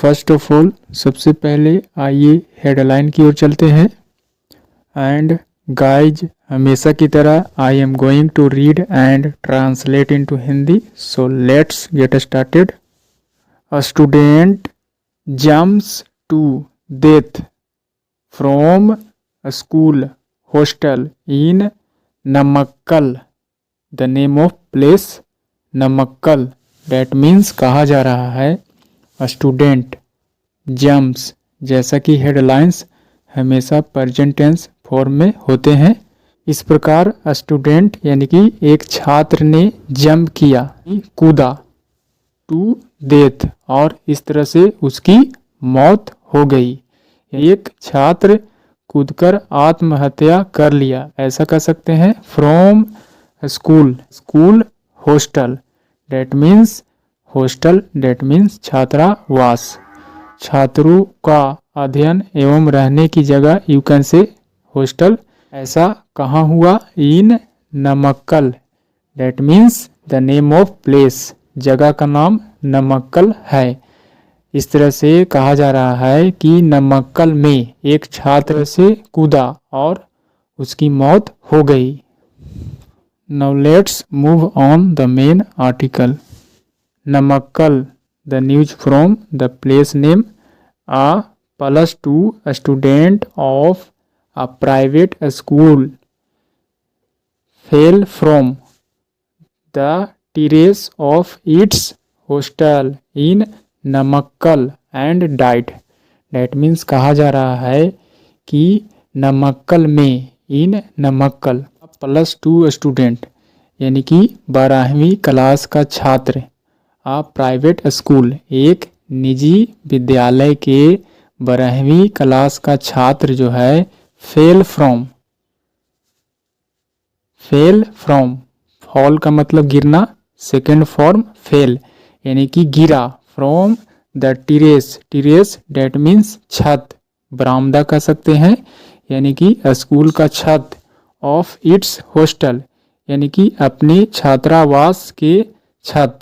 First of all सबसे पहले आइए हेडलाइन की ओर चलते हैं। एंड गाइज, हमेशा की तरह I am going to read and translate into Hindi, so let's get started. A student jumps to death from a school hostel in Namakkal. The name of place Namakkal. That means कहा जा रहा है स्टूडेंट जम्प्स, जैसा कि headlines हमेशा present tense form में होते हैं। इस प्रकार स्टूडेंट यानी कि एक छात्र ने जंप किया, कूदा, टू डेथ, और इस तरह से उसकी मौत हो गई। एक छात्र कूदकर आत्महत्या कर लिया, ऐसा कह सकते हैं। From school, school hostel, that means hostel, that means छात्रावास, छात्रों का अध्ययन एवं रहने की जगह, यू कैन से हॉस्टल। ऐसा कहाँ हुआ? In Namakkal, that means the name of place, जगह का नाम नमक्कल है। इस तरह से कहा जा रहा है कि नमक्कल में एक छात्र से कूदा और उसकी मौत हो गई। Now let's move on the main article. Namakkal, the news from the place name. A +2 student of a private school fell from the terrace of its hostel in Namakkal and died. That means कहा जा रहा है कि नमक्कल में, इन Namakkal, +2 student यानी कि 12वीं class का छात्र, आ प्राइवेट स्कूल, एक निजी विद्यालय के 12वीं क्लास का छात्र जो है, fell from, fell from, fall का मतलब गिरना, सेकेंड फॉर्म फेल यानी कि गिरा, from the terrace, terrace that means छत, बरामदा कह सकते हैं, यानी कि स्कूल का छत, ऑफ इट्स हॉस्टल यानी कि अपने छात्रावास के छत,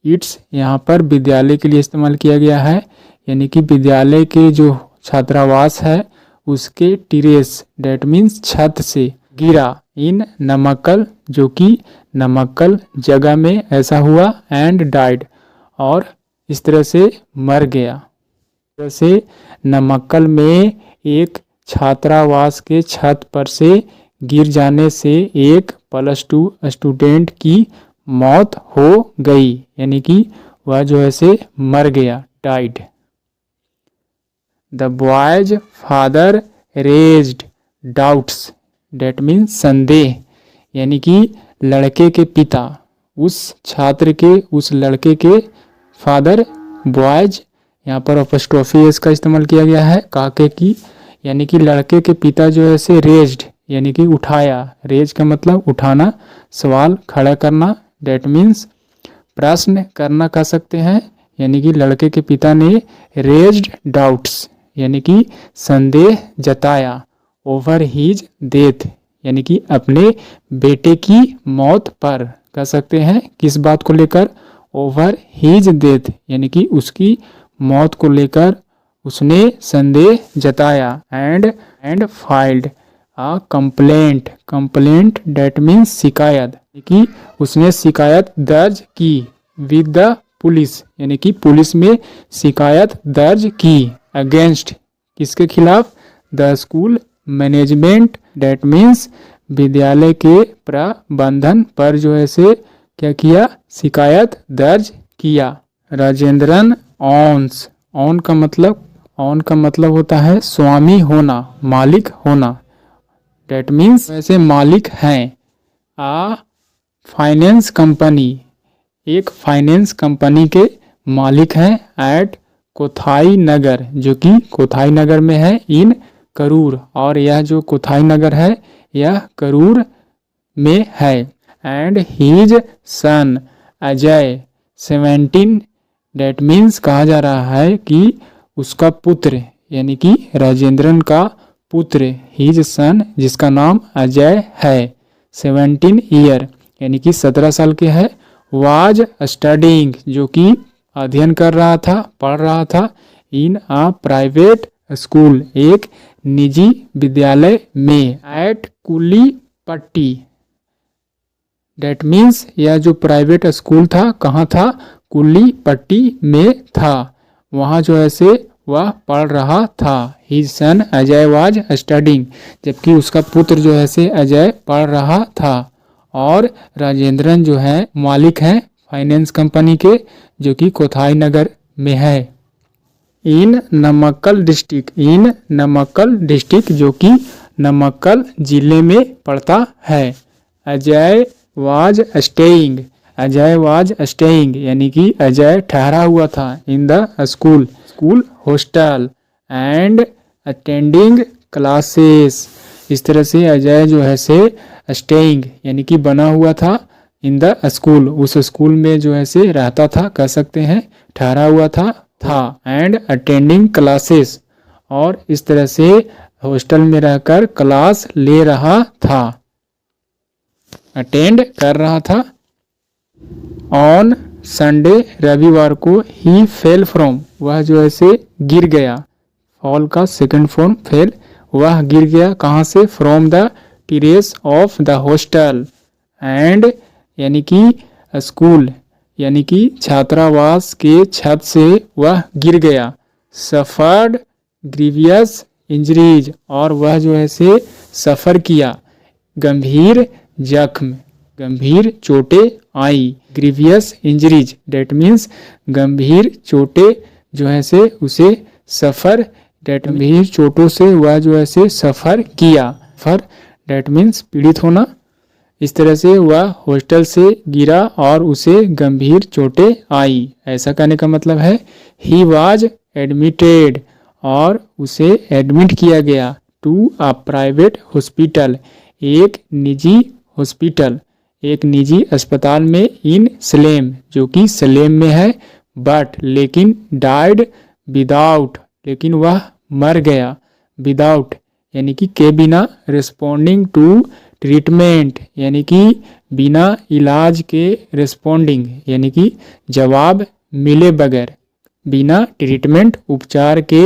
इट्स यहाँ पर विद्यालय के लिए इस्तेमाल किया गया है, यानी कि विद्यालय के जो छात्रावास है उसके टेरेस, डेट मीन्स छत से गिरा, इन नमक्कल, जो कि नमक्कल जगह में ऐसा हुआ, एंड डाइड, और इस तरह से मर गया। इस तरह से नमक्कल में एक छात्रावास के छत पर से गिर जाने से एक +2 स्टूडेंट की मौत हो गई, यानी कि वह जो है से मर गया, died. The boys father raised doubts, that means संदेह, यानी कि लड़के के पिता, उस छात्र के, उस लड़के के फादर, बॉयज, यहाँ पर अपॉस्ट्रोफी एस का इस्तेमाल किया गया है, काके की, यानी कि लड़के के पिता जो है से रेज्ड यानी कि उठाया, रेज का मतलब उठाना, सवाल खड़ा करना, डेट मीन्स प्रश्न करना कह सकते हैं, यानी कि लड़के के पिता ने रेज्ड डाउट्स यानी कि संदेह जताया, ओवर हीज डेथ यानी कि अपने बेटे की मौत पर, कह सकते हैं किस बात को लेकर? ओवर हीज डेथ यानी कि उसकी मौत को लेकर उसने संदेह जताया, and filed a complaint, complaint that means शिकायत, कि उसने शिकायत दर्ज की, विद द पुलिस यानी कि पुलिस में शिकायत दर्ज की, अगेंस्ट किसके खिलाफ? The school management, that means विद्यालय के प्रबंधन पर जो है से क्या किया? शिकायत दर्ज किया। राजेंद्रन ऑन्स, ऑन का मतलब होता है स्वामी होना, मालिक होना, डेट मीन्स वैसे मालिक हैं। आ फाइनेंस कंपनी, एक फाइनेंस कंपनी के मालिक हैं, एट कोथाई नगर, जो कि कोथाई नगर में है, इन करूर, और यह जो कोथाई नगर है यह करूर में है, and his son Ajay 17, that means कहा जा रहा है कि उसका पुत्र यानी कि राजेंद्रन का पुत्र, हीज सन जिसका नाम अजय है, 17 ईयर यानी कि 17 साल के है, वाज स्टडिंग जो कि अध्ययन कर रहा था, पढ़ रहा था, इन अ प्राइवेट स्कूल, एक निजी विद्यालय में, एट कुलीपट्टी, डेट मीन्स यह जो प्राइवेट स्कूल था कहाँ था, कुलीपट्टी में था, वहाँ जो है से वह पढ़ रहा था। His son Ajay was studying, जबकि उसका पुत्र जो है से अजय पढ़ रहा था। और राजेंद्रन जो है मालिक हैं फाइनेंस कंपनी के, जो कि कोथाई नगर में है। इन नमक्कल डिस्ट्रिक्ट, इन नमक्कल डिस्ट्रिक्ट जो कि नमक्कल जिले में पड़ता है। Ajay was staying, Ajay was staying यानी कि अजय ठहरा हुआ था in the school, school hostel and attending classes. इस तरह से अजय जो है से स्टेइंग यानी कि बना हुआ था इन द स्कूल, उस स्कूल में जो है से रहता था, कह सकते हैं ठहरा हुआ था एंड अटेंडिंग क्लासेस, और इस तरह से हॉस्टल में रहकर क्लास ले रहा था, अटेंड कर रहा था। ऑन संडे, रविवार को, ही फेल फ्रॉम, वह जो है से गिर गया, फॉल का सेकंड फॉर्म फेल, वह गिर गया कहाँ से, from the terrace of the hostel, and यानी कि स्कूल यानी कि छात्रावास के छत से वह गिर गया। सफर्ड ग्रीवियस इंजरीज, और वह जो है से सफ़र किया गंभीर जख्म, गंभीर चोटें आई। ग्रीवियस इंजरीज डेट मीन्स गंभीर चोटें जो है से उसे सफ़र, डेट गंभीर चोटों से वह जो है से सफ़र किया, फर डेट मीन्स पीड़ित होना। इस तरह से वह हॉस्टल से गिरा और उसे गंभीर चोटें आई, ऐसा कहने का मतलब है ही वाज एडमिटेड, और उसे एडमिट किया गया, टू अ प्राइवेट हॉस्पिटल, एक निजी हॉस्पिटल, एक निजी अस्पताल में, इन सलेम जो कि सलेम में है, बट लेकिन, डाइड विदाउट लेकिन वह मर गया, विदाउट यानी कि के बिना, रिस्पॉन्डिंग टू ट्रीटमेंट यानी कि बिना इलाज के, रिस्पॉन्डिंग यानी कि जवाब मिले बगैर, बिना ट्रीटमेंट उपचार के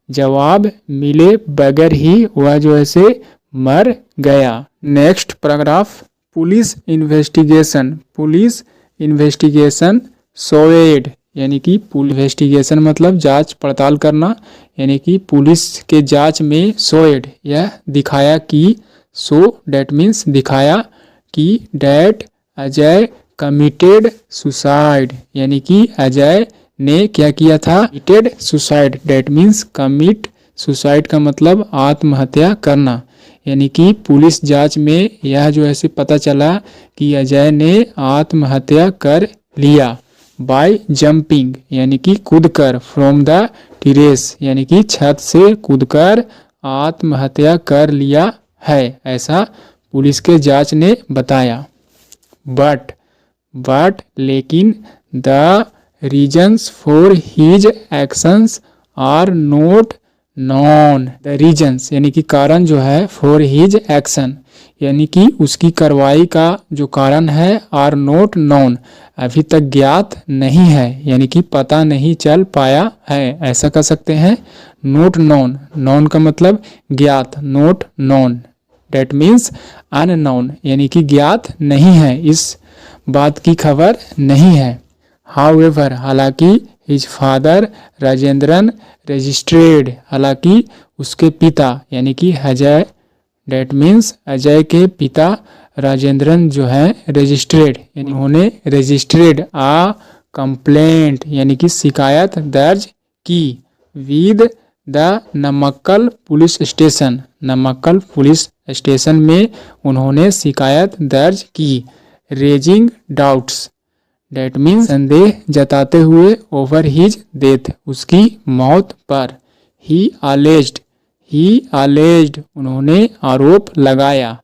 जवाब मिले बगैर ही वह जो है से मर गया। Next paragraph, police investigation, police investigation showed यानी कि इन्वेस्टिगेशन मतलब जांच पड़ताल करना, यानी कि पुलिस के जांच में सोएड यह दिखाया कि, सो डेट मीन्स दिखाया कि, डेट अजय कमिटेड सुसाइड यानी कि अजय ने क्या किया था, committed suicide, that means commit suicide का मतलब आत्महत्या करना, यानी कि पुलिस जांच में यह जो है से पता चला कि अजय ने आत्महत्या कर लिया। बाय जंपिंग यानी कि कूदकर, फ्रॉम द टेरेस यानी कि छत से कूदकर आत्महत्या कर लिया है, ऐसा पुलिस के जांच ने बताया। बट लेकिन, the reasons for his actions are not known, the reasons यानी कि कारण जो है, फॉर हिज एक्शन यानी कि उसकी कार्रवाई का जो कारण है, आर नॉट नॉन अभी तक ज्ञात नहीं है, यानी कि पता नहीं चल पाया है, ऐसा कह सकते हैं। नॉट नॉन, नॉन का मतलब ज्ञात, not non that means unknown यानी कि ज्ञात नहीं है, इस बात की खबर नहीं है। हाउएवर हालांकि, हिज फादर राजेंद्रन रजिस्ट्रेड हालांकि उसके पिता यानी कि अजय, डेट मीन्स अजय के पिता राजेंद्रन जो है रजिस्ट्रेड यानी उन्होंने रजिस्ट्रेड आ कंप्लेंट यानी कि शिकायत दर्ज की, with the Namakkal police station, Namakkal police station में उन्होंने शिकायत दर्ज की। रेजिंग डाउट्स डेट मीन्स संदेह जताते हुए, ओवर हिज डेथ उसकी मौत पर। ही अलेज्ड उन्होंने आरोप लगाया,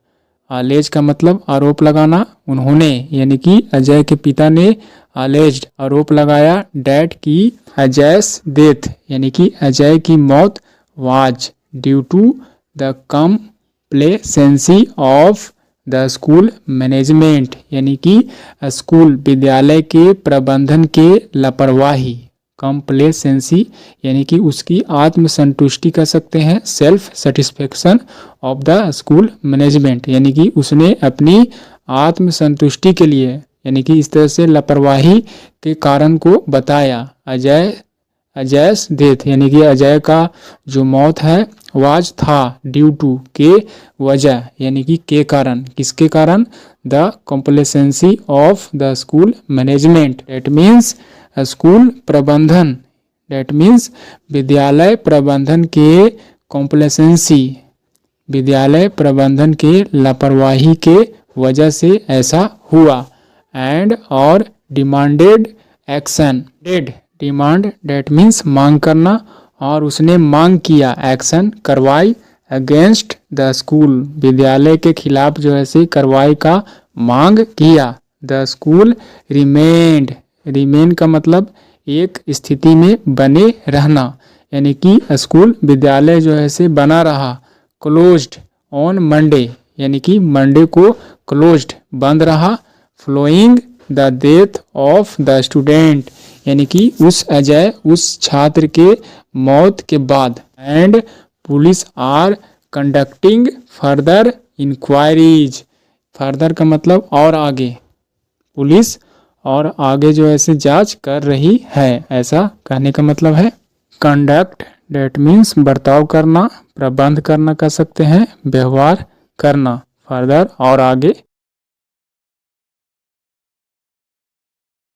अलेज का मतलब आरोप लगाना, उन्होंने यानी कि अजय के पिता ने अलेज्ड आरोप लगाया, डैट की अजयस डेथ यानी कि अजय की मौत, was due to the complacency of the school management यानी कि स्कूल विद्यालय के प्रबंधन के लापरवाही, कंप्लेसेंसी यानी कि उसकी आत्मसंतुष्टि कह सकते हैं, self satisfaction of the school management यानी कि उसने अपनी आत्मसंतुष्टि के लिए यानी कि इस तरह से लापरवाही के कारण को बताया। अजयस डेथ यानी कि अजय का जो मौत है वाज था ड्यू टू के वजह यानी कि के कारण, किसके कारण, the complacency of the school management that means school प्रबंधन, डेट मीन्स विद्यालय प्रबंधन के कॉम्प्लेसेंसी, विद्यालय प्रबंधन के लापरवाही के वजह से ऐसा हुआ। एंड और demanded action, dead demand that means मांग करना, और उसने मांग किया एक्शन कार्रवाई अगेंस्ट द स्कूल, विद्यालय के खिलाफ जो है कार्रवाई का मांग किया। द स्कूल रिमेन्ड, रिमेन का मतलब एक स्थिति में बने रहना यानी कि स्कूल विद्यालय जो है बना रहा। क्लोज्ड ऑन मंडे यानी कि मंडे को क्लोज्ड बंद रहा। Following the death of the student यानी कि उस अजय उस छात्र के मौत के बाद। And police are conducting further inquiries, further का मतलब और आगे, पुलिस और आगे जो है जांच कर रही है, ऐसा कहने का मतलब है। कंडक्ट डेट मीन्स बर्ताव करना, प्रबंध करना कह सकते हैं, व्यवहार करना, फर्दर और आगे